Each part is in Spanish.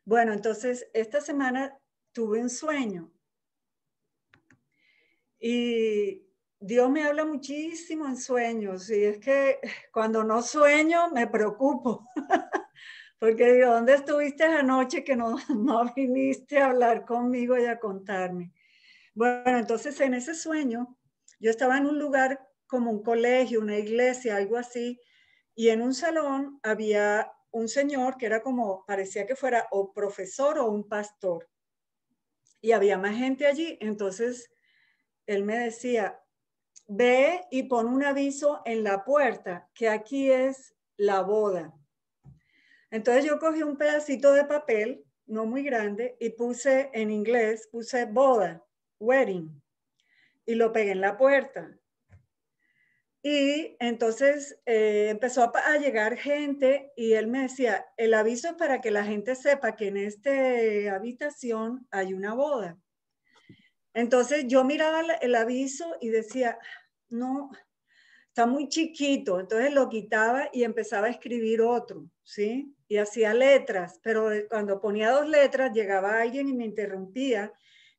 Bueno, entonces esta semana tuve un sueño y Dios me habla muchísimo en sueños y es que cuando no sueño me preocupo porque digo, ¿dónde estuviste anoche que no viniste a hablar conmigo y a contarme? Bueno, entonces en ese sueño yo estaba en un lugar como un colegio, una iglesia, algo así, y en un salón había un señor que era como, parecía que fuera o profesor o un pastor, y había más gente allí. Entonces él me decía, ve y pon un aviso en la puerta que aquí es la boda. Entonces yo cogí un pedacito de papel, no muy grande, y puse en inglés, puse boda, wedding, y lo pegué en la puerta. Y entonces empezó a llegar gente y él me decía, el aviso es para que la gente sepa que en esta habitación hay una boda. Entonces yo miraba el aviso y decía, no, está muy chiquito. Entonces lo quitaba y empezaba a escribir otro, ¿sí? Y hacía letras, pero cuando ponía dos letras llegaba alguien y me interrumpía.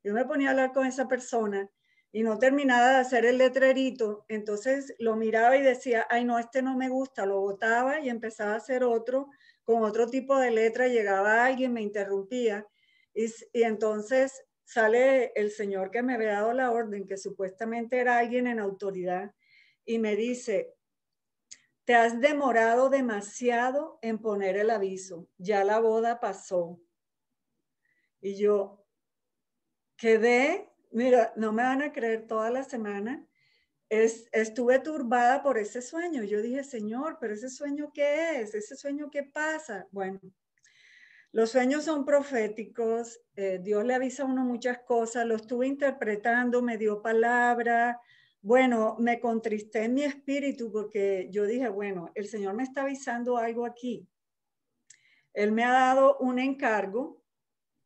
Yo me ponía a hablar con esa persona y no terminaba de hacer el letrerito. Entonces lo miraba y decía, ay, no, este no me gusta. Lo botaba y empezaba a hacer otro con otro tipo de letra. Llegaba alguien, me interrumpía. Y entonces sale el señor que me había dado la orden, que supuestamente era alguien en autoridad, y me dice, te has demorado demasiado en poner el aviso, ya la boda pasó. Y yo quedé, mira, no me van a creer, toda la semana estuve turbada por ese sueño. Yo dije, Señor, pero ese sueño, ¿qué es? ¿Ese sueño qué pasa? Bueno, los sueños son proféticos, Dios le avisa a uno muchas cosas, lo estuve interpretando, me dio palabra. Bueno, me contristé en mi espíritu porque yo dije, bueno, el Señor me está avisando algo aquí. Él me ha dado un encargo,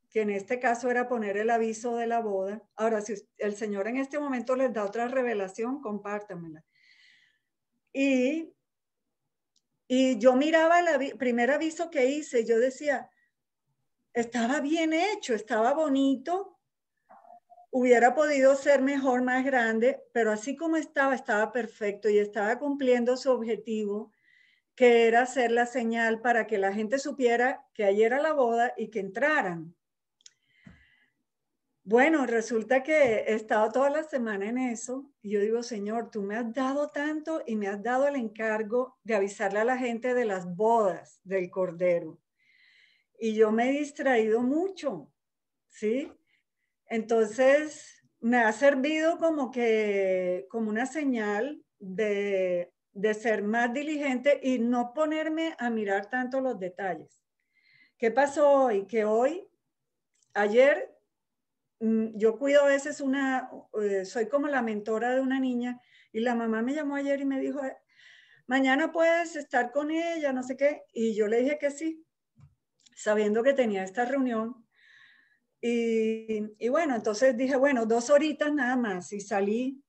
que en este caso era poner el aviso de la boda. Ahora, si el Señor en este momento les da otra revelación, compártamela. Y, y yo miraba el primer aviso que hice, yo decía, estaba bien hecho, estaba bonito, hubiera podido ser mejor, más grande, pero así como estaba, estaba perfecto y estaba cumpliendo su objetivo, que era hacer la señal para que la gente supiera que ayer era la boda y que entraran. Bueno, resulta que he estado toda la semana en eso y yo digo, Señor, tú me has dado tanto y me has dado el encargo de avisarle a la gente de las bodas del Cordero. Y yo me he distraído mucho, ¿sí? Entonces, me ha servido como una señal de ser más diligente y no ponerme a mirar tanto los detalles. ¿Qué pasó hoy? Que ayer, yo cuido a veces soy como la mentora de una niña y la mamá me llamó ayer y me dijo, mañana puedes estar con ella, no sé qué. Y yo le dije que sí, sabiendo que tenía esta reunión. Y bueno, entonces dije, bueno, 2 horitas nada más y salí.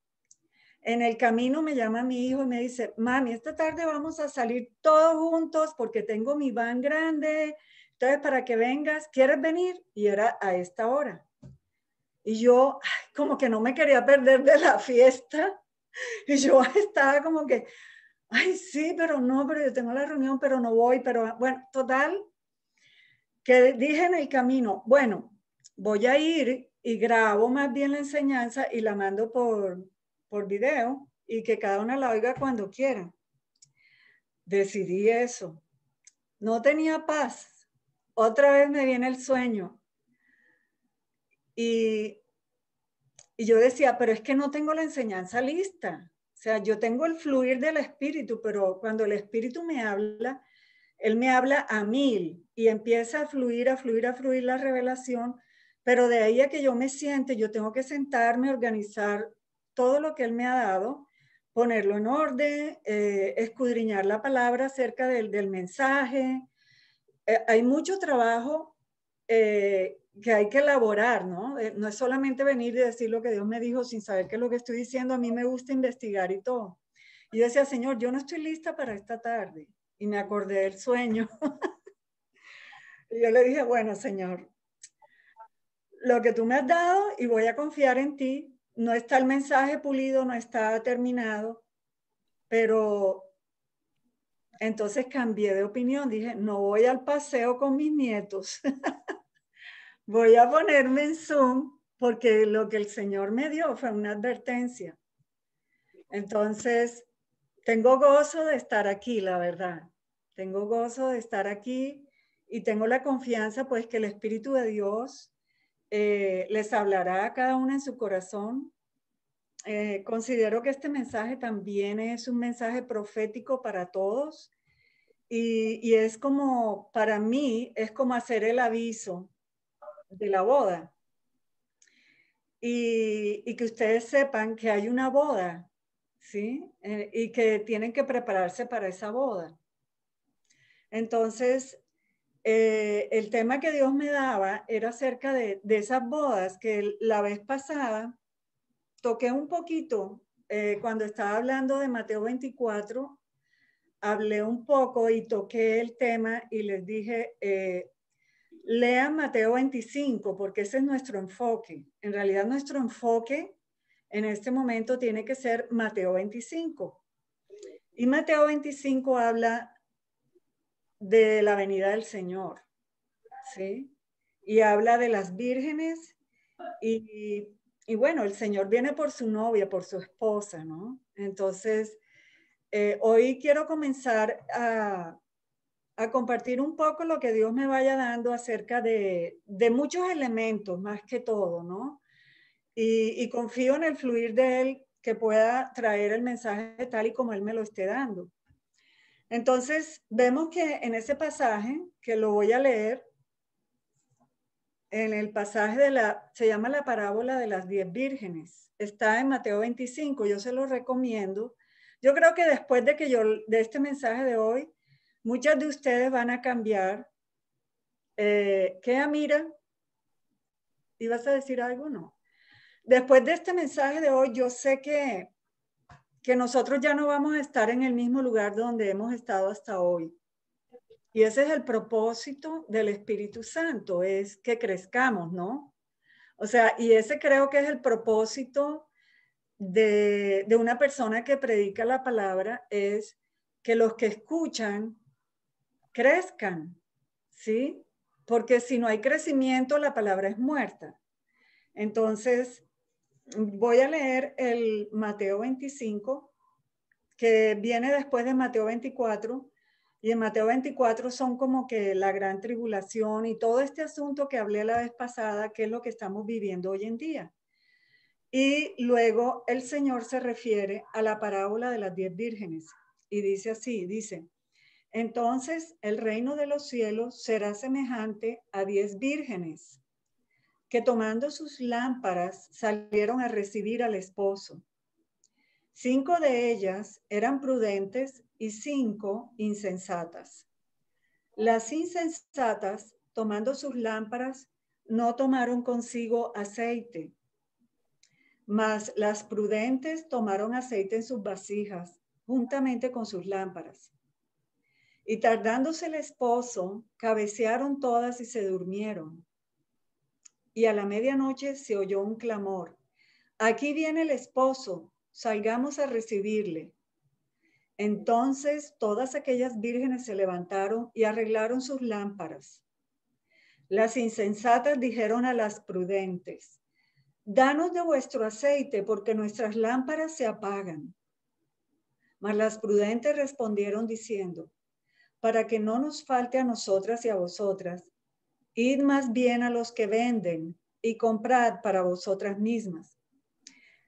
En el camino me llama mi hijo y me dice, mami, esta tarde vamos a salir todos juntos porque tengo mi van grande, entonces para que vengas, ¿quieres venir? Y era a esta hora. Y yo como que no me quería perder de la fiesta y yo estaba como que, ay, sí, pero no, pero yo tengo la reunión, pero no voy, pero bueno, total, que dije en el camino, bueno, voy a ir y grabo más bien la enseñanza y la mando por video y que cada una la oiga cuando quiera. Decidí eso. No tenía paz. Otra vez me viene el sueño. Y, y yo decía, pero es que no tengo la enseñanza lista. O sea, yo tengo el fluir del espíritu, pero cuando el espíritu me habla, él me habla a 1000 y empieza a fluir, a fluir, a fluir la revelación, pero de ahí a que yo me siente, yo tengo que sentarme, organizar todo lo que él me ha dado, ponerlo en orden, escudriñar la palabra acerca del mensaje. Hay mucho trabajo que hay que elaborar, ¿no? No es solamente venir y decir lo que Dios me dijo sin saber qué es lo que estoy diciendo. A mí me gusta investigar y todo. Y yo decía, Señor, yo no estoy lista para esta tarde. Y me acordé del sueño. Y yo le dije, bueno, Señor, lo que tú me has dado y voy a confiar en ti. No está el mensaje pulido, no está terminado, pero entonces cambié de opinión. Dije, no voy al paseo con mis nietos. Voy a ponerme en Zoom porque lo que el Señor me dio fue una advertencia. Entonces, tengo gozo de estar aquí, la verdad. Tengo gozo de estar aquí y tengo la confianza, pues, que el Espíritu de Dios les hablará a cada uno en su corazón. Considero que este mensaje también es un mensaje profético para todos y es como, para mí, es como hacer el aviso de la boda y que ustedes sepan que hay una boda, ¿sí? Y que tienen que prepararse para esa boda. Entonces, el tema que Dios me daba era acerca de esas bodas que la vez pasada toqué un poquito cuando estaba hablando de Mateo 24, hablé un poco y toqué el tema y les dije, lean Mateo 25 porque ese es nuestro enfoque. En realidad nuestro enfoque en este momento tiene que ser Mateo 25. Y Mateo 25 habla de la venida del Señor, ¿sí? Y habla de las vírgenes y, y bueno, el Señor viene por su novia, por su esposa, ¿no? Entonces, hoy quiero comenzar a compartir un poco lo que Dios me vaya dando acerca de muchos elementos, más que todo, ¿no? Y confío en el fluir de Él que pueda traer el mensaje tal y como Él me lo esté dando. Entonces, vemos que en ese pasaje, que lo voy a leer, en el pasaje se llama la parábola de las 10 vírgenes. Está en Mateo 25, yo se lo recomiendo. Yo creo que después de este mensaje de hoy, muchas de ustedes van a cambiar. ¿Qué, Amira? ¿Ibas a decir algo? No. Después de este mensaje de hoy, yo sé que nosotros ya no vamos a estar en el mismo lugar donde hemos estado hasta hoy. Y ese es el propósito del Espíritu Santo, es que crezcamos, ¿no? O sea, y ese creo que es el propósito de una persona que predica la palabra, es que los que escuchan crezcan, ¿sí? Porque si no hay crecimiento, la palabra es muerta. Entonces, voy a leer el Mateo 25, que viene después de Mateo 24, y en Mateo 24 son como que la gran tribulación y todo este asunto que hablé la vez pasada, que es lo que estamos viviendo hoy en día. Y luego el Señor se refiere a la parábola de las 10 vírgenes y dice así, dice, entonces el reino de los cielos será semejante a 10 vírgenes que tomando sus lámparas salieron a recibir al esposo. 5 de ellas eran prudentes y 5 insensatas. Las insensatas, tomando sus lámparas, no tomaron consigo aceite, mas las prudentes tomaron aceite en sus vasijas, juntamente con sus lámparas. Y tardándose el esposo, cabecearon todas y se durmieron. Y a la medianoche se oyó un clamor. Aquí viene el esposo, salgamos a recibirle. Entonces todas aquellas vírgenes se levantaron y arreglaron sus lámparas. Las insensatas dijeron a las prudentes, danos de vuestro aceite porque nuestras lámparas se apagan. Mas las prudentes respondieron diciendo, para que no nos falte a nosotras y a vosotras, id más bien a los que venden y comprad para vosotras mismas.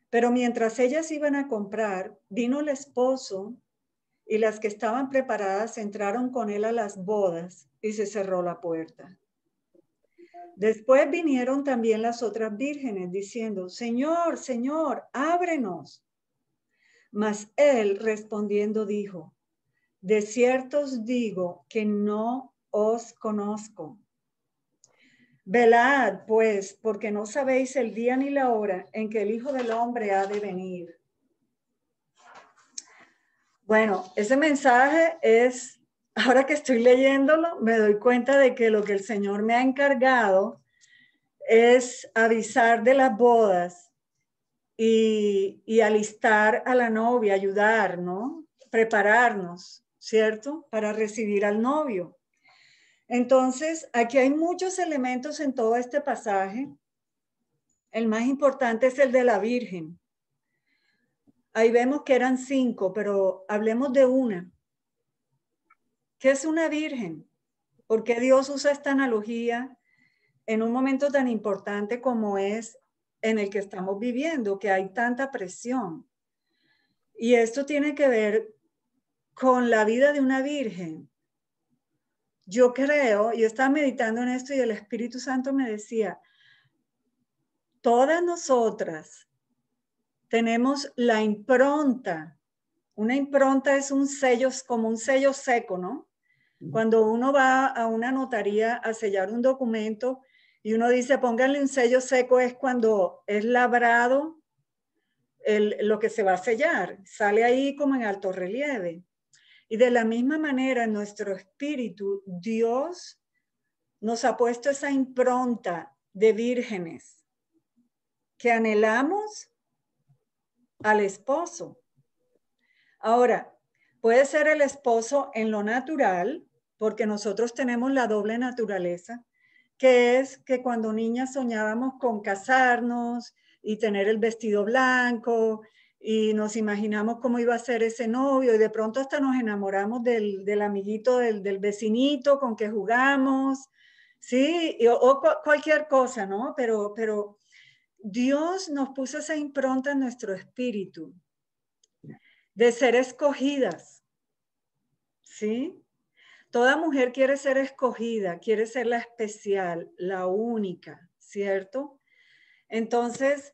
Pero mientras ellas iban a comprar, vino el esposo y las que estaban preparadas entraron con él a las bodas y se cerró la puerta. Después vinieron también las otras vírgenes diciendo, Señor, Señor, ábrenos. Mas él respondiendo dijo, de cierto os digo que no os conozco. Velad, pues, porque no sabéis el día ni la hora en que el Hijo del Hombre ha de venir. Bueno, ese mensaje es ahora que estoy leyéndolo, me doy cuenta de que lo que el Señor me ha encargado es avisar de las bodas y alistar a la novia, ayudar, ¿no? Prepararnos, ¿cierto? Para recibir al novio. Entonces, aquí hay muchos elementos en todo este pasaje. El más importante es el de la Virgen. Ahí vemos que eran 5, pero hablemos de una. ¿Qué es una virgen? ¿Por qué Dios usa esta analogía en un momento tan importante como es en el que estamos viviendo, que hay tanta presión? Y esto tiene que ver con la vida de una virgen. Yo creo, yo estaba meditando en esto y el Espíritu Santo me decía, todas nosotras tenemos la impronta. Una impronta es un sello, como un sello seco, ¿no? Cuando uno va a una notaría a sellar un documento y uno dice, pónganle un sello seco, es cuando es labrado lo que se va a sellar. Sale ahí como en alto relieve. Y de la misma manera, en nuestro espíritu, Dios nos ha puesto esa impronta de vírgenes que anhelamos al esposo. Ahora, puede ser el esposo en lo natural, porque nosotros tenemos la doble naturaleza, que es que cuando niñas soñábamos con casarnos y tener el vestido blanco y nos imaginamos cómo iba a ser ese novio y de pronto hasta nos enamoramos del amiguito, del vecinito con que jugamos, ¿sí? O cualquier cosa, ¿no? Pero Dios nos puso esa impronta en nuestro espíritu de ser escogidas, ¿sí? Toda mujer quiere ser escogida, quiere ser la especial, la única, ¿cierto? Entonces,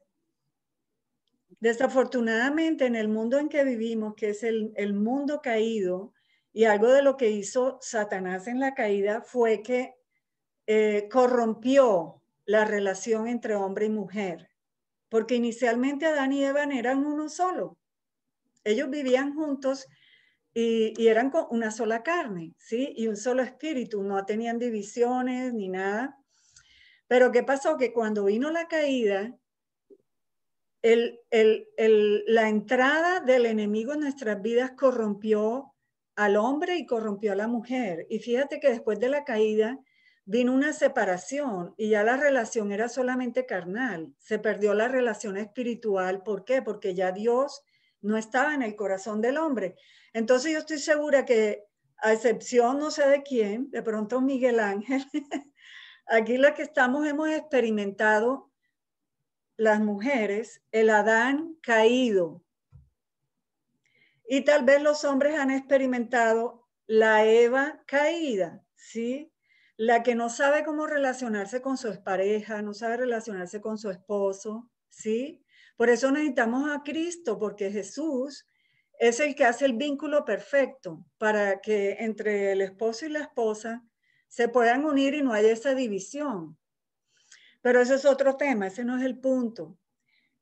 desafortunadamente en el mundo en que vivimos, que es el mundo caído, y algo de lo que hizo Satanás en la caída fue que corrompió la relación entre hombre y mujer, porque inicialmente Adán y Eva eran uno solo. Ellos vivían juntos y eran una sola carne, ¿sí? Y un solo espíritu, no tenían divisiones ni nada. Pero ¿qué pasó? Que cuando vino la caída, la entrada del enemigo en nuestras vidas corrompió al hombre y corrompió a la mujer. Y fíjate que después de la caída vino una separación y ya la relación era solamente carnal. Se perdió la relación espiritual. ¿Por qué? Porque ya Dios no estaba en el corazón del hombre. Entonces yo estoy segura que, a excepción no sé de quién, de pronto Miguel Ángel, aquí lo que estamos hemos experimentado las mujeres, el Adán caído. Y tal vez los hombres han experimentado la Eva caída, ¿sí? La que no sabe cómo relacionarse con su pareja, no sabe relacionarse con su esposo, ¿sí? Por eso necesitamos a Cristo, porque Jesús es el que hace el vínculo perfecto para que entre el esposo y la esposa se puedan unir y no haya esa división. Pero eso es otro tema, ese no es el punto.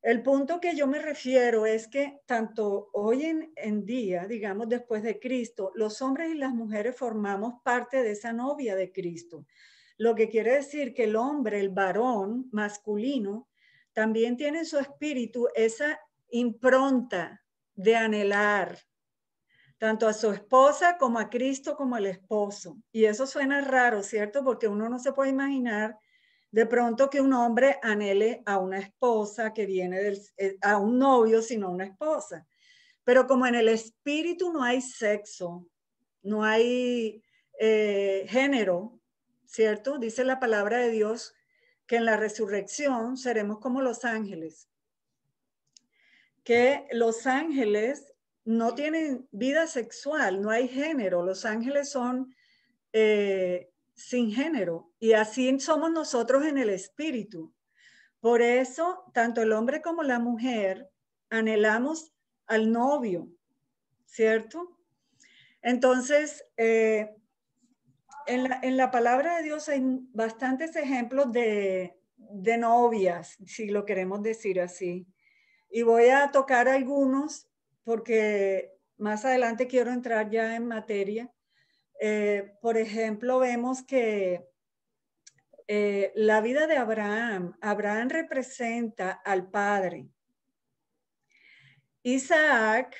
El punto que yo me refiero es que tanto hoy en día, digamos después de Cristo, los hombres y las mujeres formamos parte de esa novia de Cristo. Lo que quiere decir que el hombre, el varón masculino, también tiene en su espíritu esa impronta de anhelar tanto a su esposa como a Cristo como al esposo. Y eso suena raro, ¿cierto? Porque uno no se puede imaginar de pronto que un hombre anhele a una esposa que viene a un novio, sino a una esposa. Pero como en el espíritu no hay sexo, no hay género, ¿cierto? Dice la palabra de Dios que en la resurrección seremos como los ángeles. Que los ángeles no tienen vida sexual, no hay género. Los ángeles son sin género y así somos nosotros en el espíritu. Por eso, tanto el hombre como la mujer anhelamos al novio, ¿cierto? Entonces, en la palabra de Dios hay bastantes ejemplos de novias, si lo queremos decir así. Y voy a tocar algunos porque más adelante quiero entrar ya en materia. Por ejemplo, vemos que la vida de Abraham, Abraham representa al Padre. Isaac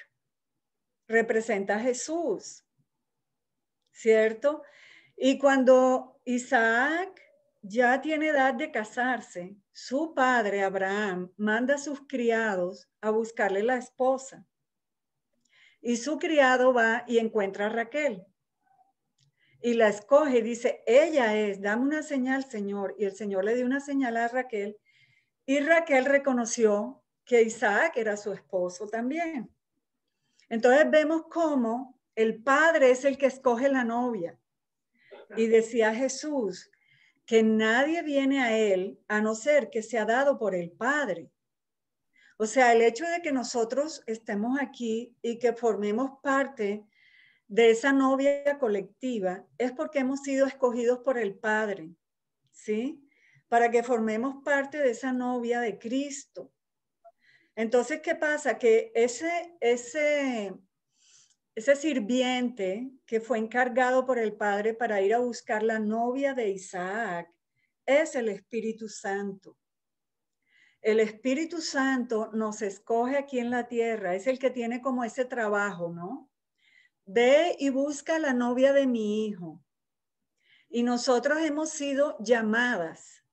representa a Jesús, ¿cierto? Y cuando Isaac ya tiene edad de casarse, su padre Abraham manda a sus criados a buscarle la esposa. Y su criado va y encuentra a Raquel. Y la escoge y dice, ella es, dame una señal, Señor. Y el Señor le dio una señal a Raquel. Y Raquel reconoció que Isaac era su esposo también. Entonces vemos cómo el padre es el que escoge la novia. Y decía Jesús que nadie viene a él a no ser que sea dado por el Padre. O sea, el hecho de que nosotros estemos aquí y que formemos parte de esa novia colectiva es porque hemos sido escogidos por el Padre, ¿sí? Para que formemos parte de esa novia de Cristo. Entonces, ¿qué pasa? Que ese sirviente que fue encargado por el Padre para ir a buscar la novia de Isaac es el Espíritu Santo. El Espíritu Santo nos escoge aquí en la tierra, es el que tiene como ese trabajo, ¿no? Ve y busca la novia de mi hijo. Y nosotros hemos sido llamadas,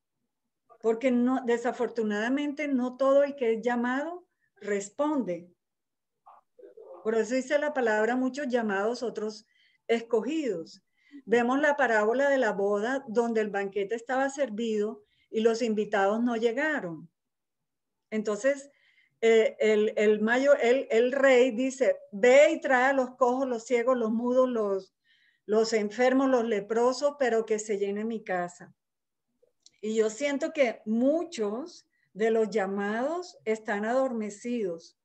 porque no, desafortunadamente no todo el que es llamado responde. Por eso dice la palabra muchos llamados, otros escogidos. Vemos la parábola de la boda donde el banquete estaba servido y los invitados no llegaron. Entonces, el rey dice, ve y trae a los cojos, los ciegos, los mudos, los enfermos, los leprosos, pero que se llene mi casa. Y yo siento que muchos de los llamados están adormecidos.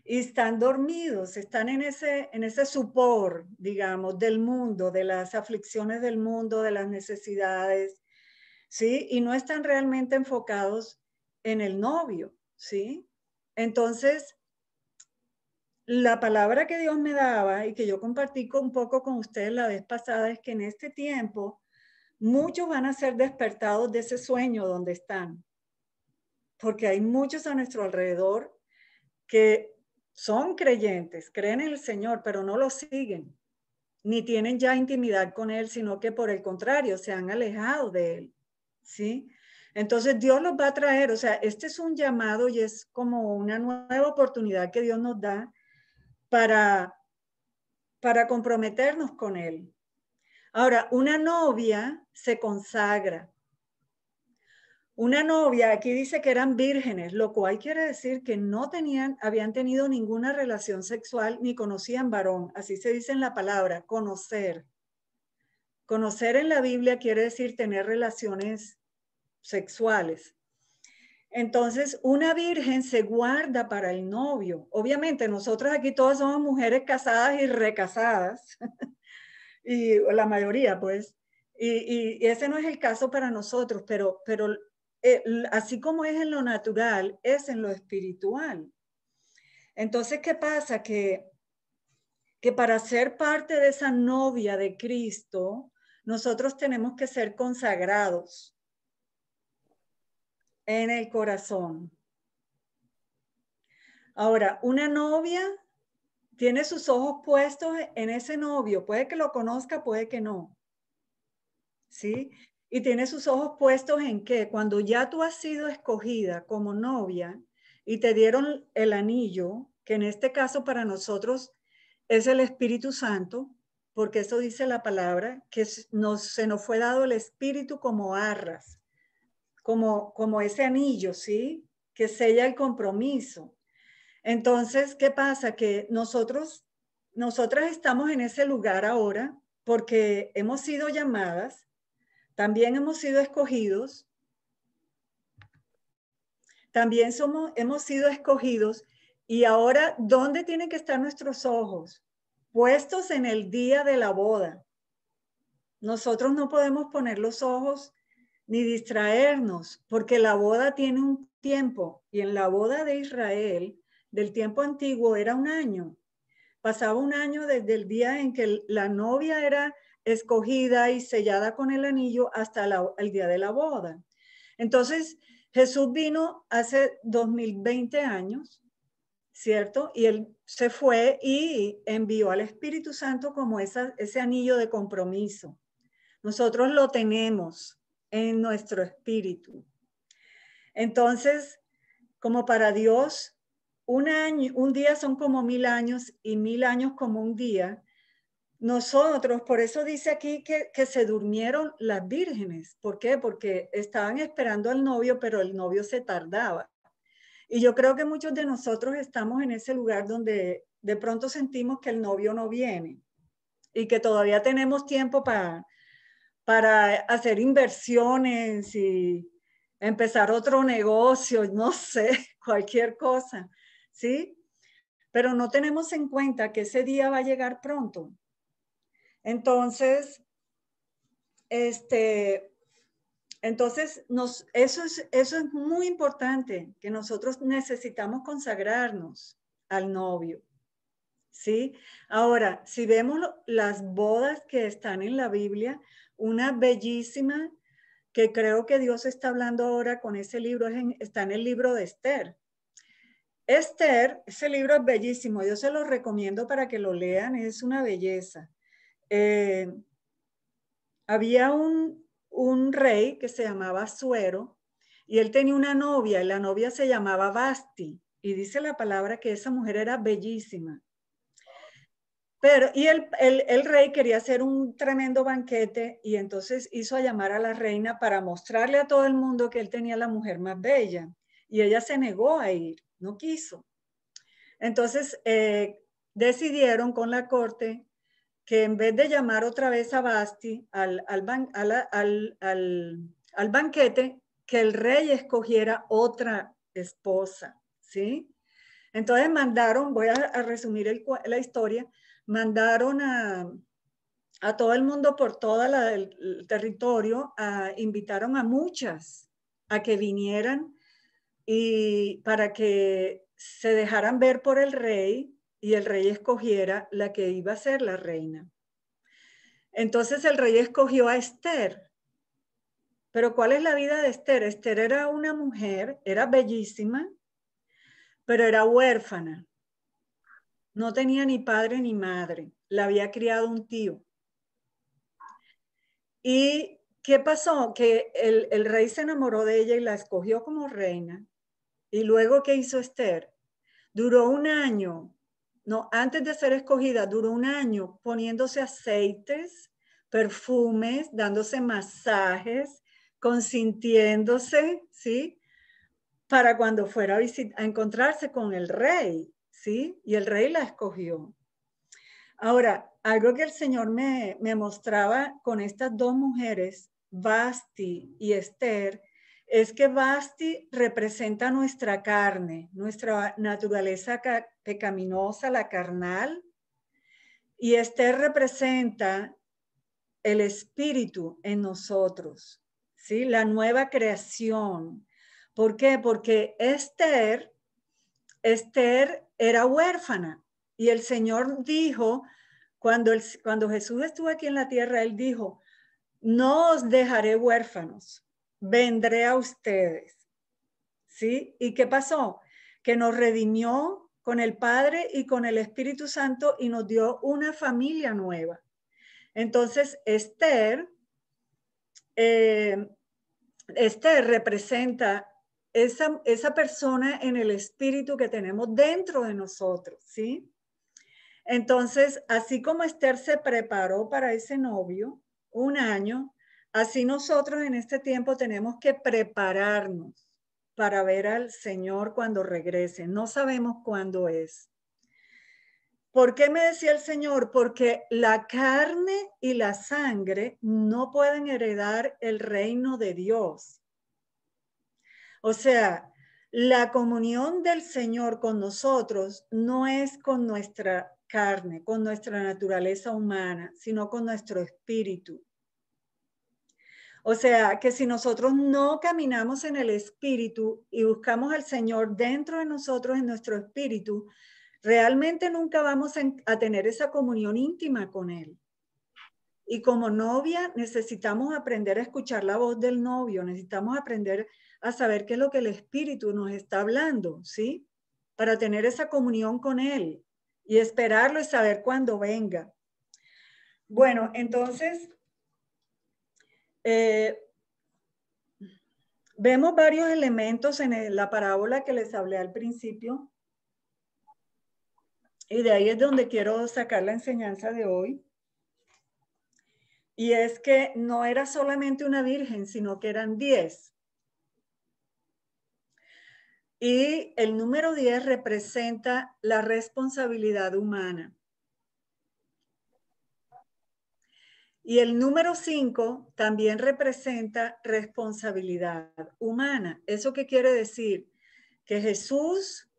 Y están dormidos, están en ese sopor, digamos, del mundo, de las aflicciones del mundo, de las necesidades, ¿sí? Y no están realmente enfocados en el novio, ¿sí? Entonces, la palabra que Dios me daba y que yo compartí un poco con ustedes la vez pasada es que en este tiempo muchos van a ser despertados de ese sueño donde están, porque hay muchos a nuestro alrededor que son creyentes, creen en el Señor, pero no lo siguen, ni tienen ya intimidad con Él, sino que por el contrario, se han alejado de Él, ¿sí? Entonces Dios los va a traer, o sea, este es un llamado y es como una nueva oportunidad que Dios nos da para comprometernos con Él. Ahora, una novia se consagra. Una novia, aquí dice que eran vírgenes, lo cual quiere decir que no habían tenido ninguna relación sexual ni conocían varón. Así se dice en la palabra, conocer. Conocer en la Biblia quiere decir tener relaciones sexuales. Entonces, una virgen se guarda para el novio. Obviamente, nosotros aquí todas somos mujeres casadas y recasadas, y la mayoría, pues. Y ese no es el caso para nosotros, pero así como es en lo natural, es en lo espiritual. Entonces, ¿qué pasa? Que para ser parte de esa novia de Cristo, nosotros tenemos que ser consagrados en el corazón. Ahora, una novia tiene sus ojos puestos en ese novio. Puede que lo conozca, puede que no. ¿Sí? Y tiene sus ojos puestos en que cuando ya tú has sido escogida como novia y te dieron el anillo, que en este caso para nosotros es el Espíritu Santo, porque eso dice la palabra, que se nos fue dado el Espíritu como arras, como ese anillo, ¿sí? Que sella el compromiso. Entonces, ¿qué pasa? Que nosotras estamos en ese lugar ahora porque hemos sido llamadas, también hemos sido escogidos, también hemos sido escogidos. Y ahora, ¿dónde tienen que estar nuestros ojos? Puestos en el día de la boda. Nosotros no podemos poner los ojos ni distraernos, porque la boda tiene un tiempo, y en la boda de Israel, del tiempo antiguo, era un año. pasaba un año desde el día en que la novia era escogida y sellada con el anillo hasta el día de la boda. Entonces, Jesús vino hace 2020 años, ¿cierto? Y él se fue y envió al Espíritu Santo como ese anillo de compromiso. Nosotros lo tenemos en nuestro espíritu. Entonces, como para Dios, un día son como 1000 años y 1000 años como un día. Nosotros, por eso dice aquí que se durmieron las vírgenes. ¿Por qué? Porque estaban esperando al novio, pero el novio se tardaba. Y yo creo que muchos de nosotros estamos en ese lugar donde de pronto sentimos que el novio no viene y que todavía tenemos tiempo para hacer inversiones y empezar otro negocio, no sé, cualquier cosa, ¿sí? Pero no tenemos en cuenta que ese día va a llegar pronto. Entonces, eso es muy importante, que nosotros necesitamos consagrarnos al novio, ¿sí? Ahora, si vemos las bodas que están en la Biblia, una bellísima que creo que Dios está hablando ahora con ese libro, está en el libro de Esther. Esther, ese libro es bellísimo, yo se lo recomiendo para que lo lean, es una belleza. Había un rey que se llamaba Asuero y él tenía una novia y la novia se llamaba Basti y dice la palabra que esa mujer era bellísima. Y el rey quería hacer un tremendo banquete y entonces hizo llamar a la reina para mostrarle a todo el mundo que él tenía la mujer más bella y ella se negó a ir, no quiso. Entonces decidieron con la corte que en vez de llamar otra vez a Basti al banquete, que el rey escogiera otra esposa, ¿sí? Entonces mandaron, voy a resumir la historia, mandaron a todo el mundo por todo el territorio, invitaron a muchas a que vinieran y para que se dejaran ver por el rey y el rey escogiera la que iba a ser la reina. Entonces el rey escogió a Esther. Pero ¿cuál es la vida de Esther? Esther era una mujer, era bellísima, pero era huérfana. No tenía ni padre ni madre. La había criado un tío. ¿Y qué pasó? Que el rey se enamoró de ella y la escogió como reina. ¿Y luego qué hizo Esther? Duró un año, no, antes de ser escogida, duró un año poniéndose aceites, perfumes, dándose masajes, consintiéndose, ¿sí? Para cuando fuera a encontrarse con el rey, ¿sí? Y el rey la escogió. Ahora, algo que el Señor me mostraba con estas dos mujeres, Basti y Esther, es que Basti representa nuestra carne, nuestra naturaleza pecaminosa, la carnal, y Esther representa el espíritu en nosotros, ¿sí? La nueva creación. ¿Por qué? Porque Esther era huérfana y el Señor dijo, cuando Jesús estuvo aquí en la tierra, él dijo, no os dejaré huérfanos, vendré a ustedes. ¿Sí? ¿Y qué pasó? Que nos redimió con el Padre y con el Espíritu Santo y nos dio una familia nueva. Entonces, Esther representa esa persona en el espíritu que tenemos dentro de nosotros, ¿sí? Entonces, así como Esther se preparó para ese novio un año, así nosotros en este tiempo tenemos que prepararnos para ver al Señor cuando regrese. No sabemos cuándo es. ¿Por qué me decía el Señor? Porque la carne y la sangre no pueden heredar el reino de Dios. O sea, la comunión del Señor con nosotros no es con nuestra carne, con nuestra naturaleza humana, sino con nuestro espíritu. O sea, que si nosotros no caminamos en el espíritu y buscamos al Señor dentro de nosotros, en nuestro espíritu, realmente nunca vamos a tener esa comunión íntima con Él. Y como novia necesitamos aprender a escuchar la voz del novio, necesitamos aprender a saber qué es lo que el Espíritu nos está hablando, ¿sí? Para tener esa comunión con Él y esperarlo y saber cuándo venga. Bueno, entonces, vemos varios elementos en la parábola que les hablé al principio. Y de ahí es donde quiero sacar la enseñanza de hoy. Y es que no era solamente una virgen, sino que eran 10. Y el número 10 representa la responsabilidad humana. Y el número 5 también representa responsabilidad humana. ¿Eso qué quiere decir? Que Jesús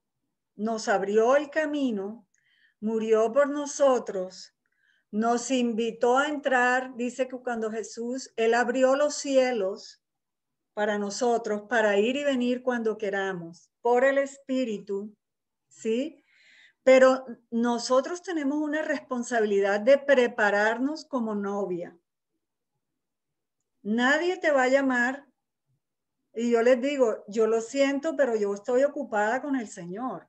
nos abrió el camino, murió por nosotros, nos invitó a entrar. Dice que cuando Jesús, Él abrió los cielos para nosotros, para ir y venir cuando queramos, por el Espíritu, ¿sí? Pero nosotros tenemos una responsabilidad de prepararnos como novia. Nadie te va a llamar y yo les digo, yo lo siento, pero yo estoy ocupada con el Señor.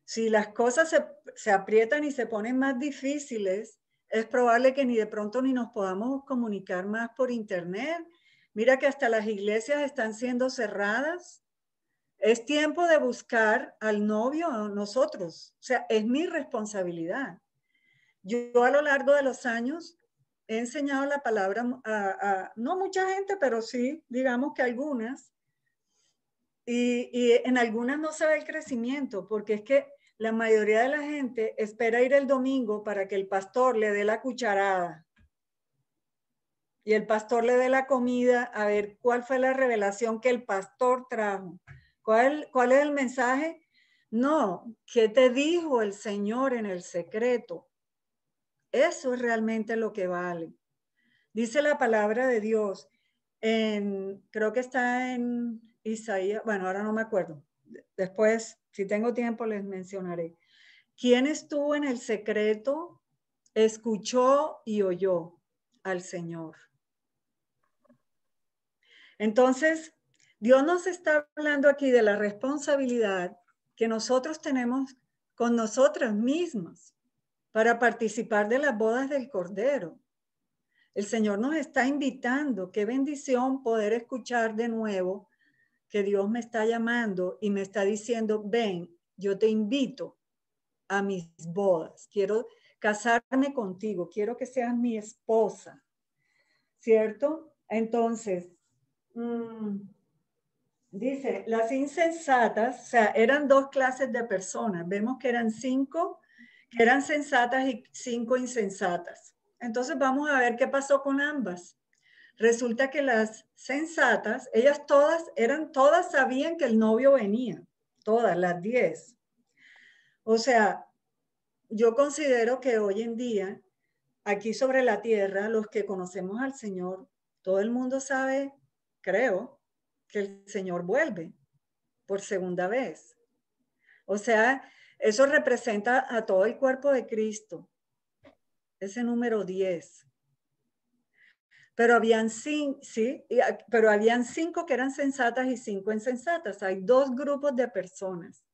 Si las cosas se aprietan y se ponen más difíciles, es probable que ni de pronto ni nos podamos comunicar más por internet. Mira que hasta las iglesias están siendo cerradas. Es tiempo de buscar al novio a nosotros. O sea, es mi responsabilidad. Yo a lo largo de los años he enseñado la palabra a no mucha gente, pero sí, digamos que algunas. Y en algunas no se ve el crecimiento, porque es que la mayoría de la gente espera ir el domingo para que el pastor le dé la cucharada y el pastor le dé la comida, a ver cuál fue la revelación que el pastor trajo. ¿Cuál es el mensaje? No, ¿qué te dijo el Señor en el secreto? Eso es realmente lo que vale. Dice la palabra de Dios, creo que está en Isaías, bueno, ahora no me acuerdo. Después, si tengo tiempo, les mencionaré. ¿Quién estuvo en el secreto, escuchó y oyó al Señor? Entonces, Dios nos está hablando aquí de la responsabilidad que nosotros tenemos con nosotras mismas para participar de las bodas del Cordero. El Señor nos está invitando. Qué bendición poder escuchar de nuevo que Dios me está llamando y me está diciendo, ven, yo te invito a mis bodas. Quiero casarme contigo. Quiero que seas mi esposa. ¿Cierto? Entonces, dice, las insensatas, o sea, eran 2 clases de personas. Vemos que eran 5 que eran sensatas y 5 insensatas. Entonces vamos a ver qué pasó con ambas. Resulta que las sensatas, ellas todas sabían que el novio venía, todas las 10. O sea, yo considero que hoy en día, aquí sobre la tierra, los que conocemos al Señor, todo el mundo sabe, creo, que el Señor vuelve por segunda vez. O sea, eso representa a todo el cuerpo de Cristo, ese número 10. Pero habían 5, sí, pero habían 5 que eran sensatas y 5 insensatas. Hay 2 grupos de personas.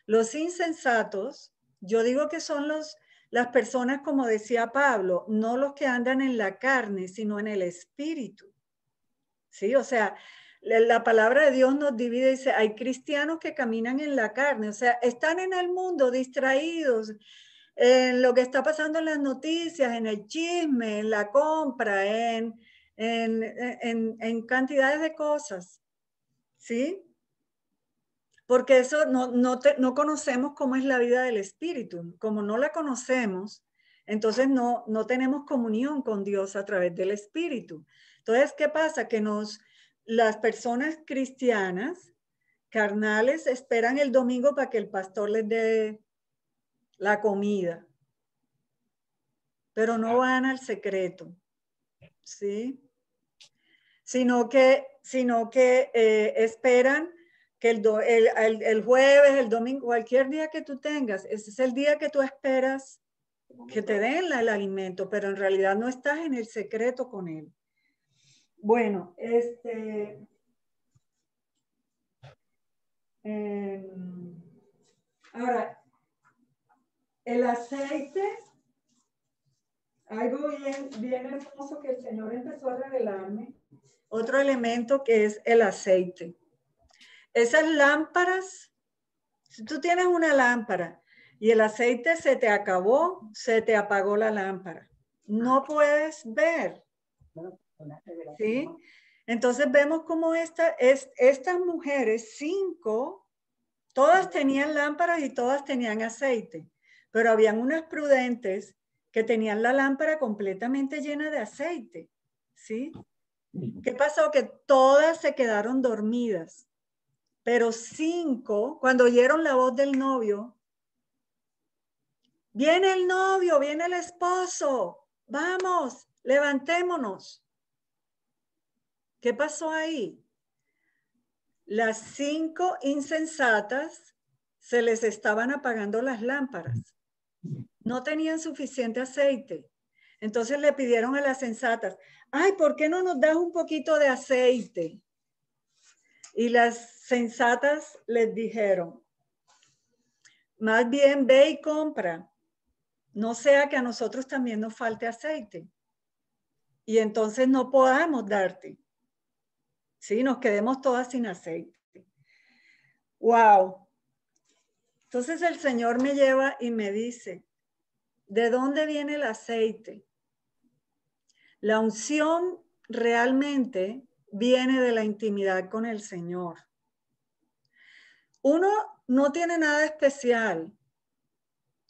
Los insensatos, yo digo que son las personas, como decía Pablo, no los que andan en la carne, sino en el espíritu. Sí, o sea, la palabra de Dios nos divide y dice, hay cristianos que caminan en la carne, o sea, están en el mundo distraídos, en lo que está pasando en las noticias, en el chisme, en la compra, en cantidades de cosas, ¿sí? Porque eso no conocemos cómo es la vida del Espíritu. Como no la conocemos, entonces no tenemos comunión con Dios a través del Espíritu. Entonces, ¿qué pasa? Que las personas cristianas, carnales, esperan el domingo para que el pastor les dé la comida, pero no van al secreto, ¿sí? Sino que esperan que el jueves, el domingo, cualquier día que tú tengas, ese es el día que tú esperas que te den el alimento, pero en realidad no estás en el secreto con él. Bueno, ahora, el aceite, algo bien hermoso que el Señor empezó a revelarme, otro elemento que es el aceite. Esas lámparas, si tú tienes una lámpara y el aceite se te acabó, se te apagó la lámpara. No puedes ver. ¿Sí? Entonces vemos cómo estas mujeres, 5, todas tenían lámparas y todas tenían aceite, pero habían unas prudentes que tenían la lámpara completamente llena de aceite. ¿Sí? ¿Qué pasó? Que todas se quedaron dormidas, pero 5, cuando oyeron la voz del novio, viene el novio, viene el esposo, vamos, levantémonos. ¿Qué pasó ahí? Las 5 insensatas se les estaban apagando las lámparas. No tenían suficiente aceite. Entonces le pidieron a las sensatas, ay, ¿por qué no nos das un poquito de aceite? Y las sensatas les dijeron, más bien ve y compra, no sea que a nosotros también nos falte aceite. Y entonces no podamos darte. Sí, nos quedemos todas sin aceite. Wow. Entonces el Señor me lleva y me dice, ¿de dónde viene el aceite? La unción realmente viene de la intimidad con el Señor. Uno no tiene nada especial.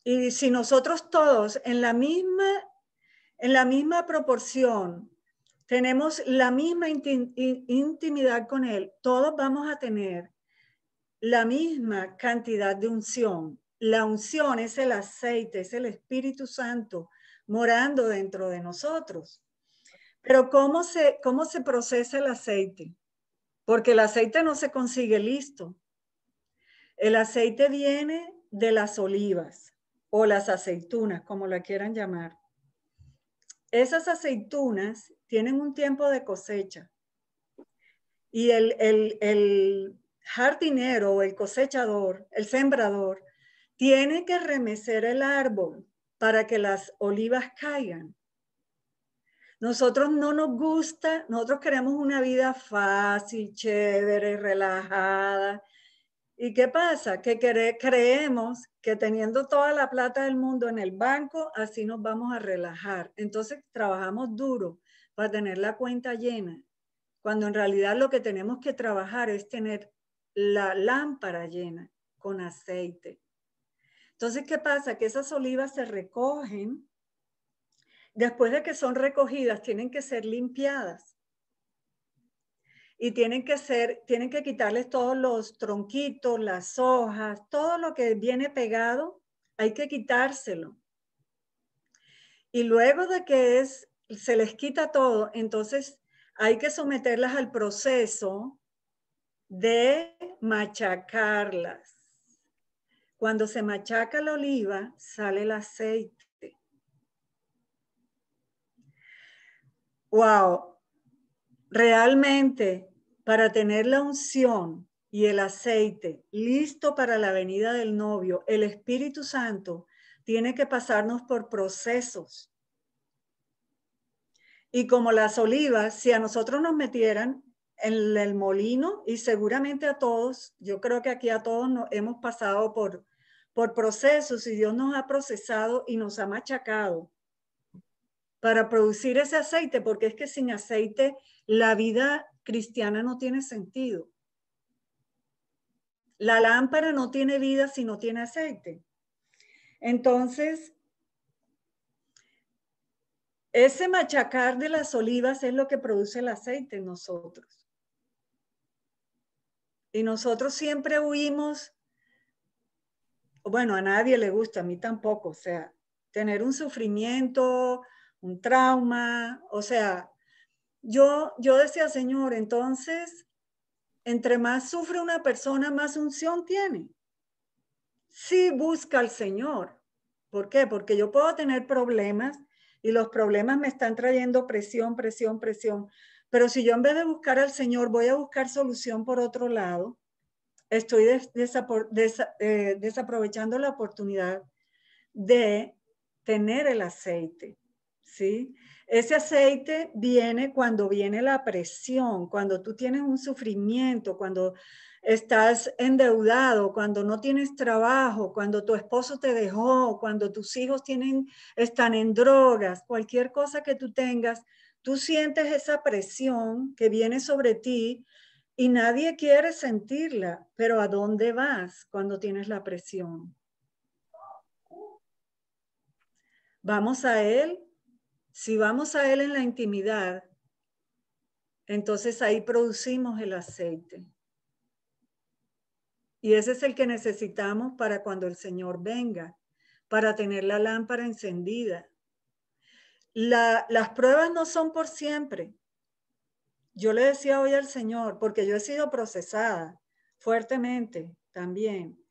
Y si nosotros todos en la misma proporción tenemos la misma intimidad con Él, todos vamos a tener la misma cantidad de unción. La unción es el aceite, es el Espíritu Santo morando dentro de nosotros. Pero ¿cómo se procesa el aceite? Porque el aceite no se consigue listo. El aceite viene de las olivas o las aceitunas, como la quieran llamar. Esas aceitunas tienen un tiempo de cosecha. Y el jardinero o el cosechador, el sembrador, tiene que remecer el árbol para que las olivas caigan. Nosotros no nos gusta, nosotros queremos una vida fácil, chévere, relajada. ¿Y qué pasa? Que creemos que teniendo toda la plata del mundo en el banco, así nos vamos a relajar. Entonces trabajamos duro para tener la cuenta llena, cuando en realidad lo que tenemos que trabajar es tener la lámpara llena con aceite. Entonces, ¿qué pasa? Que esas olivas se recogen. Después de que son recogidas, tienen que ser limpiadas. Y tienen que quitarles todos los tronquitos, las hojas, todo lo que viene pegado, hay que quitárselo. Y luego de que se les quita todo, entonces hay que someterlas al proceso de machacarlas. Cuando se machaca la oliva, sale el aceite. ¡Wow! Realmente, para tener la unción y el aceite listo para la venida del novio, el Espíritu Santo tiene que pasarnos por procesos. Y como las olivas, si a nosotros nos metieran en el molino, y seguramente a todos, yo creo que aquí a todos hemos pasado por procesos y Dios nos ha procesado y nos ha machacado para producir ese aceite, porque es que sin aceite la vida cristiana no tiene sentido. La lámpara no tiene vida si no tiene aceite. Entonces, ese machacar de las olivas es lo que produce el aceite en nosotros. Y nosotros siempre huimos, bueno, a nadie le gusta, a mí tampoco, o sea, tener un sufrimiento, un trauma, o sea, yo decía, Señor, entonces, entre más sufre una persona, más unción tiene. Sí busca al Señor. ¿Por qué? Porque yo puedo tener problemas y los problemas me están trayendo presión, presión, presión. Pero si yo en vez de buscar al Señor voy a buscar solución por otro lado, estoy desaprovechando la oportunidad de tener el aceite, ¿sí? Ese aceite viene cuando viene la presión, cuando tú tienes un sufrimiento, cuando estás endeudado, cuando no tienes trabajo, cuando tu esposo te dejó, cuando tus hijos están en drogas, cualquier cosa que tú tengas, tú sientes esa presión que viene sobre ti y nadie quiere sentirla, pero ¿a dónde vas cuando tienes la presión? Vamos a Él. Si vamos a Él en la intimidad, entonces ahí producimos el aceite. Y ese es el que necesitamos para cuando el Señor venga, para tener la lámpara encendida. Las pruebas no son por siempre. Yo le decía hoy al Señor, porque yo he sido procesada fuertemente también.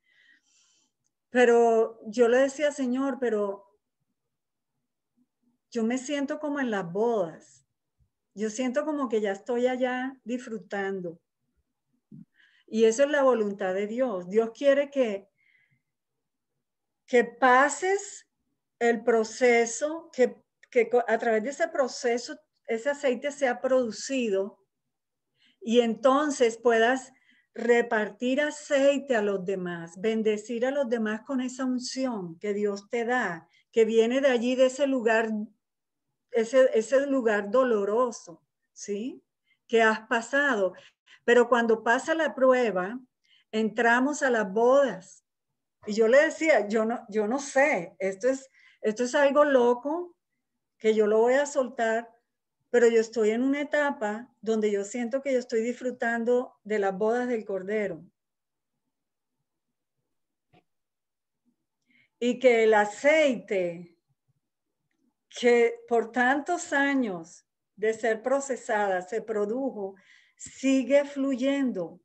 Pero yo le decía, Señor, pero yo me siento como en las bodas. Yo siento como que ya estoy allá disfrutando. Y eso es la voluntad de Dios. Dios quiere que pases el proceso, que a través de ese proceso ese aceite sea producido y entonces puedas repartir aceite a los demás, bendecir a los demás con esa unción que Dios te da, que viene de allí, de ese lugar, ese lugar doloroso, ¿sí? Que has pasado. Pero cuando pasa la prueba, entramos a las bodas. Y yo le decía, yo no sé, esto es algo loco que yo lo voy a soltar, pero yo estoy en una etapa donde yo siento que yo estoy disfrutando de las bodas del Cordero. Y que el aceite que por tantos años de ser procesada se produjo, sigue fluyendo.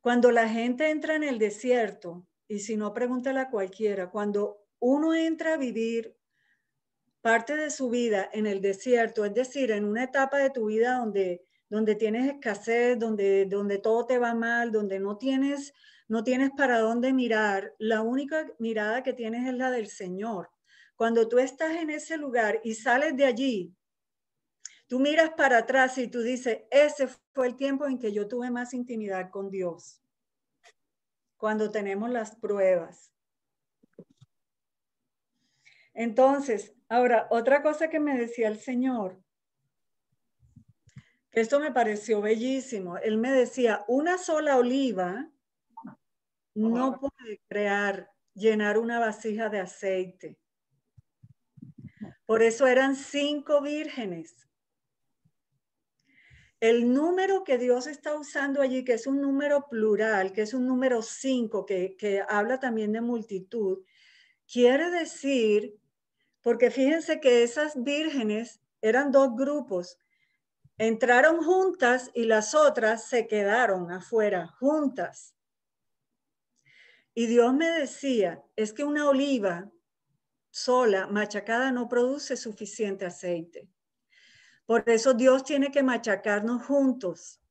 Cuando la gente entra en el desierto, y si no, pregúntale a cualquiera, cuando uno entra a vivir parte de su vida en el desierto, es decir, en una etapa de tu vida donde tienes escasez, donde todo te va mal, donde no tienes para dónde mirar, la única mirada que tienes es la del Señor. Cuando tú estás en ese lugar y sales de allí, tú miras para atrás y tú dices, ese fue el tiempo en que yo tuve más intimidad con Dios. Cuando tenemos las pruebas. Entonces, ahora, otra cosa que me decía el Señor, que esto me pareció bellísimo. Él me decía, una sola oliva no puede llenar una vasija de aceite. Por eso eran 5 vírgenes. El número que Dios está usando allí, que es un número plural, que es un número 5, que habla también de multitud, quiere decir, porque fíjense que esas vírgenes eran 2 grupos, entraron juntas y las otras se quedaron afuera, juntas. Y Dios me decía, es que una oliva sola, machacada, no produce suficiente aceite. Por eso Dios tiene que machacarnos juntos.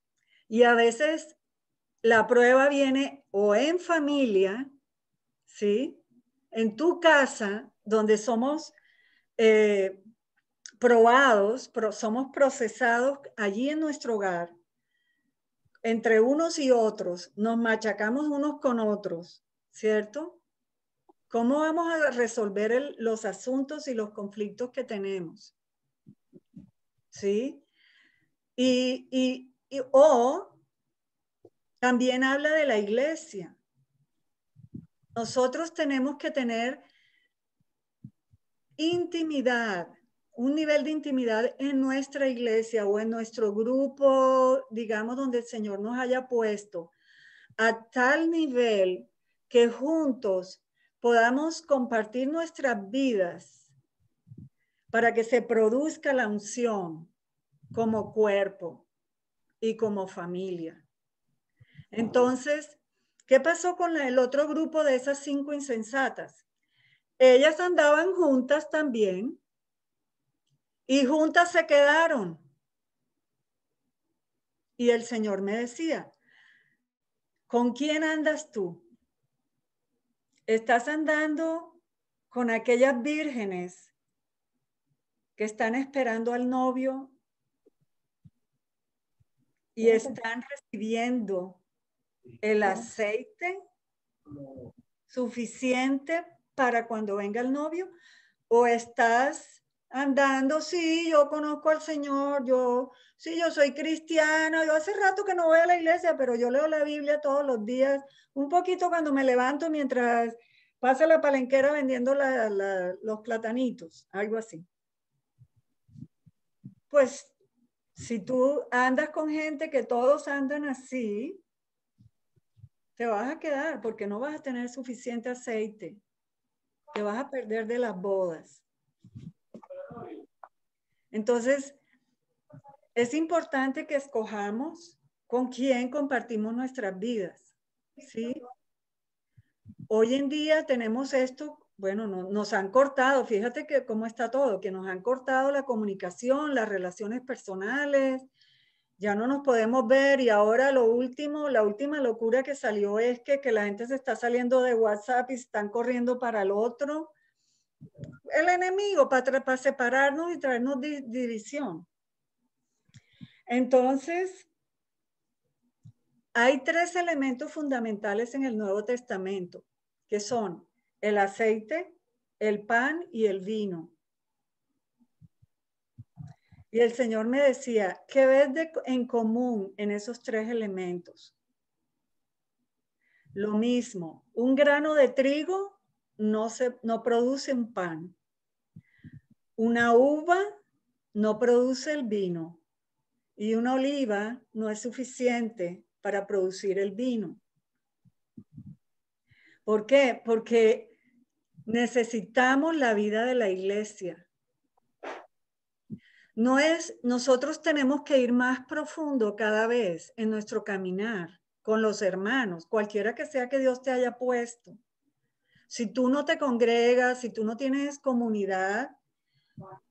Y a veces la prueba viene o en familia, ¿sí? En tu casa, donde somos probados, somos procesados allí en nuestro hogar, entre unos y otros, nos machacamos unos con otros, ¿cierto? ¿Cómo vamos a resolver los asuntos y los conflictos que tenemos? ¿Sí? O también habla de la iglesia. Nosotros tenemos que tener intimidad, un nivel de intimidad en nuestra iglesia o en nuestro grupo, digamos, donde el Señor nos haya puesto, a tal nivel que juntos podamos compartir nuestras vidas para que se produzca la unción como cuerpo. y como familia. Entonces, ¿qué pasó con el otro grupo de esas 5 insensatas? Ellas andaban juntas también y juntas se quedaron. Y el Señor me decía, ¿con quién andas tú? ¿Estás andando con aquellas vírgenes que están esperando al novio y están recibiendo el aceite suficiente para cuando venga el novio? ¿O estás andando, sí, yo conozco al Señor, sí, yo soy cristiana, yo hace rato que no voy a la iglesia, pero yo leo la Biblia todos los días, un poquito cuando me levanto mientras pasa la palenquera vendiendo los platanitos, algo así? Pues si tú andas con gente que todos andan así, te vas a quedar porque no vas a tener suficiente aceite. Te vas a perder de las bodas. Entonces, es importante que escojamos con quién compartimos nuestras vidas, ¿sí? Hoy en día tenemos esto, bueno, nos han cortado, fíjate que cómo está todo, que nos han cortado la comunicación, las relaciones personales, ya no nos podemos ver y ahora la última locura que salió es que la gente se está saliendo de WhatsApp y están corriendo para el otro. El enemigo para separarnos y traernos división. Entonces, hay 3 elementos fundamentales en el Nuevo Testamento, que son el aceite, el pan y el vino. Y el Señor me decía, ¿qué ves en común en esos 3 elementos? Lo mismo, un grano de trigo no produce un pan. Una uva no produce el vino. Y una oliva no es suficiente para producir el vino. ¿Por qué? Porque necesitamos la vida de la iglesia. Nosotros tenemos que ir más profundo cada vez en nuestro caminar con los hermanos, cualquiera que sea que Dios te haya puesto. Si tú no te congregas, si tú no tienes comunidad,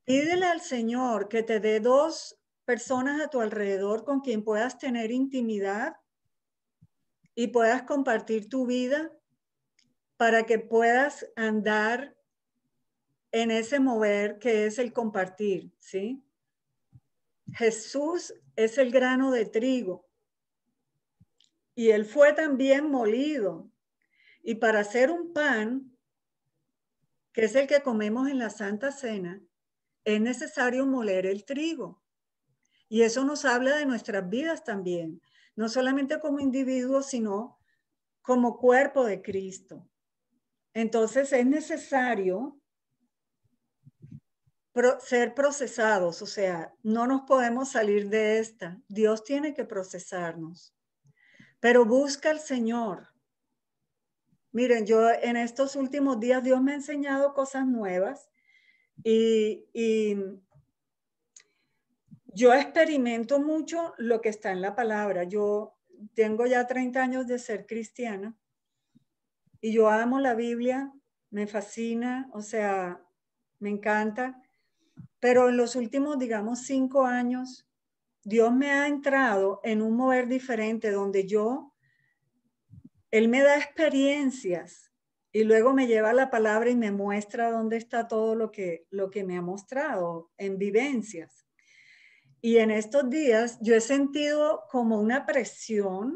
pídele al Señor que te dé 2 personas a tu alrededor con quien puedas tener intimidad y puedas compartir tu vida para que puedas andar en ese mover que es el compartir, ¿sí? Jesús es el grano de trigo y él fue también molido. Y para hacer un pan, que es el que comemos en la Santa Cena, es necesario moler el trigo. Y eso nos habla de nuestras vidas también, no solamente como individuos, sino como cuerpo de Cristo. Entonces es necesario ser procesados, o sea, no nos podemos salir de esta. Dios tiene que procesarnos, pero busca al Señor. Miren, yo en estos últimos días Dios me ha enseñado cosas nuevas y yo experimento mucho lo que está en la palabra. Yo tengo ya 30 años de ser cristiana y yo amo la Biblia, me fascina, o sea, me encanta. Pero en los últimos, digamos, 5 años, Dios me ha entrado en un mover diferente donde Él me da experiencias y luego me lleva la palabra y me muestra dónde está todo lo que me ha mostrado en vivencias. Y en estos días yo he sentido como una presión,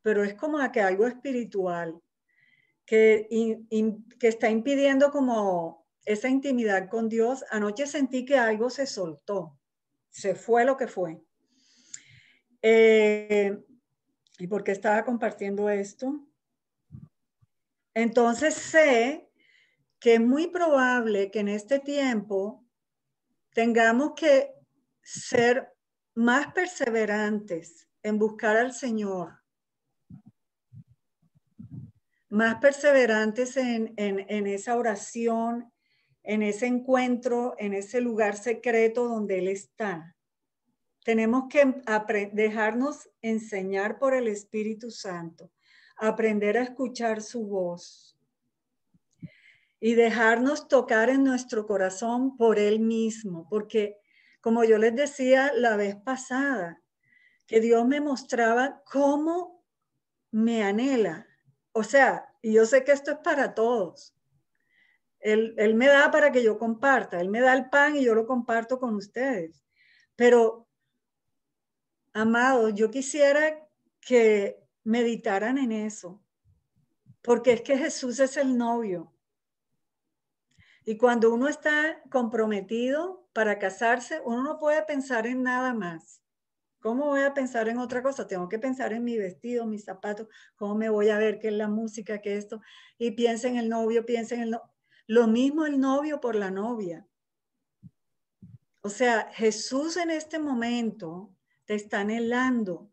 pero es como que algo espiritual que está impidiendo como esa intimidad con Dios. Anoche sentí que algo se soltó, se fue lo que fue. ¿Y por qué estaba compartiendo esto? Entonces sé que es muy probable que en este tiempo tengamos que ser más perseverantes en buscar al Señor, más perseverantes en esa oración, en ese encuentro, en ese lugar secreto donde Él está. tenemos que dejarnos enseñar por el Espíritu Santo, aprender a escuchar su voz y dejarnos tocar en nuestro corazón por Él mismo, porque como yo les decía la vez pasada, que Dios me mostraba cómo me anhela. O sea, y yo sé que esto es para todos. Él me da para que yo comparta, Él me da el pan y yo lo comparto con ustedes. Pero, amados, yo quisiera que meditaran en eso, porque es que Jesús es el novio. Y cuando uno está comprometido para casarse, uno no puede pensar en nada más. ¿Cómo voy a pensar en otra cosa? Tengo que pensar en mi vestido, mis zapatos, cómo me voy a ver, qué es la música, qué es esto. Y piensa en el novio, piensa en el novio. Lo mismo el novio por la novia. O sea, Jesús en este momento te está anhelando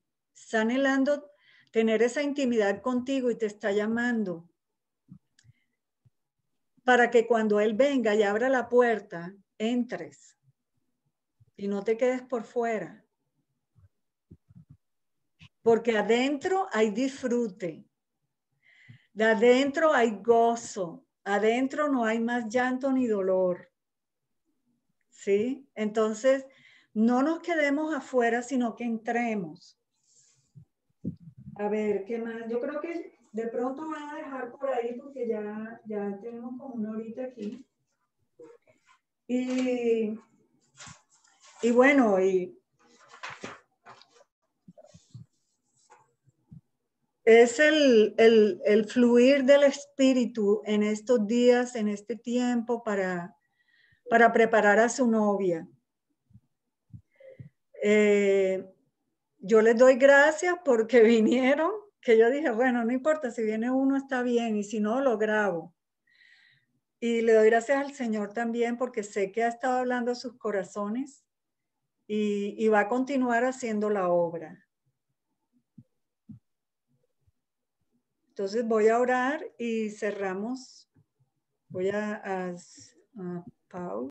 tener esa intimidad contigo y te está llamando para que cuando Él venga y abra la puerta, entres y no te quedes por fuera. Porque adentro hay disfrute, de adentro hay gozo, adentro no hay más llanto ni dolor. ¿Sí? Entonces, no nos quedemos afuera, sino que entremos. A ver, ¿qué más? Yo creo que de pronto van a dejar por ahí porque ya tenemos como una horita aquí. Y bueno, es el fluir del espíritu en estos días, en este tiempo, para preparar a su novia. Yo les doy gracias porque vinieron, que yo dije, bueno, no importa, si viene uno está bien y si no, lo grabo. Y le doy gracias al Señor también porque sé que ha estado hablando a sus corazones y va a continuar haciendo la obra. Entonces voy a orar y cerramos. Voy a pausa.